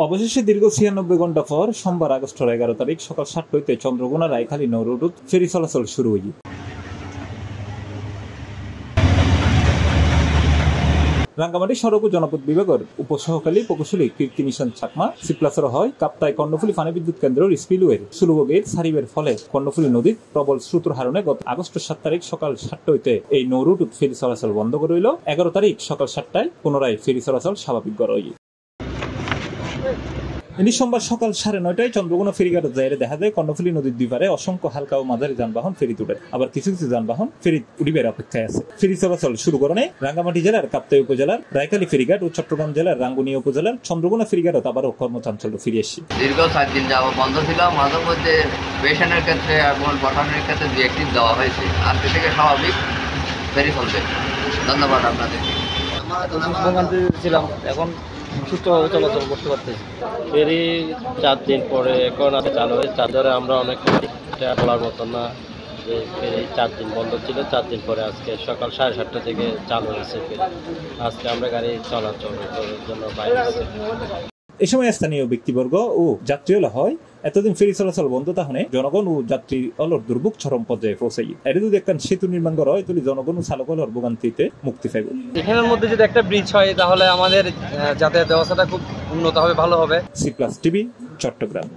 অবশেষে দীর্ঘ ৯৬ ঘন্টা পর সোমবার আগস্টের ১১ তারিখ সকাল ৭টা হইতে চন্দ্রকোনা রায়খালী নৌরুট ফেরি চলাচল শুরু হয়ে রাঙ্গামাটি সড়ক ও জনপথ বিভাগের উপসহকালী প্রকৌশলী কীর্তি মিশন চাকমা সিপ্লাসর হয় কাপ্তাই কর্ণফুলী পানি বিদ্যুৎ কেন্দ্রের স্পিলওয়ের সুলভগের সারিবের ফলে কর্ণফুলী নদীর প্রবল স্রোতের হারণে গত আগস্টের ৭ তারিখ সকাল ৭টা হইতে এই নৌরুট ফেরি চলাচল বন্ধ করে রইল। ১১ তারিখ সকাল ৭টায় পুনরায় ফেরি চলাচল স্বাভাবিক করা হয়। ইনি সোমবার সকাল ৯:৩০টায় চন্দ্রকোনা ফেরিঘাটে যাইরে দেখা যায় কর্ণফুলী নদীর দুই পারে অসংখ্য হালকা ও মাঝারি যানবাহন ফেরি তুলে, আবার কিছু কিছু যানবাহন ফেরি উঠিবার অপেক্ষায় আছে। ফেরি চলাচল শুরু করণে রাঙ্গামাটি জেলার কাপ্তাই উপজেলার রায়খালী ফেরিঘাট ও চট্টগ্রাম জেলার রাঙ্গুনিয়া উপজেলার চন্দ্রকোনা ফেরিঘাটত আবারও কর্মচাঞ্চল্য ফিরে এসেছে। দীর্ঘ ৭ দিন যাওয়া বন্ধ ছিল, মাঝে মধ্যে পেশেন্টের ক্ষেত্রে এবং গঠনের ক্ষেত্রে ২-১ দিন দেওয়া হয়েছে। আজকে থেকে স্বাভাবিক ফেরি চলবে। ধন্যবাদ আপনাদের। ছিলাম এখন সুস্থভাবে চলাচল করতে পারতেছি। ফেরি ৪ দিন পরে এখন চালু হয়েছে, তার ধরে আমরা অনেক বলার মতো না যে ফেরি ৪ দিন বন্ধ ছিল, ৪ দিন পরে আজকে সকাল ৭:৩০ থেকে চালু হয়েছে ফেরি। আজকে আমরা গাড়ি চলাচল করার জন্য বাইরে আছি। এ সময় স্থানীয় ব্যক্তিবর্গ ও যাত্রীরা হয় এতদিন ফেরি চলাচল বন্ধ তাহলে জনগণ ও যাত্রী অলর দুর্ভোগ চরম পর্যায়ে পৌঁছাই। এর যদি একটা সেতু নির্মাণ করা হয় তাহলে জনগণ ও চালক অলর ভোগান্তিতে মুক্তি পাইব। এখানের মধ্যে যদি একটা ব্রিজ হয় তাহলে আমাদের যাতায়াত ব্যবস্থাটা খুব উন্নত হবে, ভালো হবে। C+ TV, Chittagong.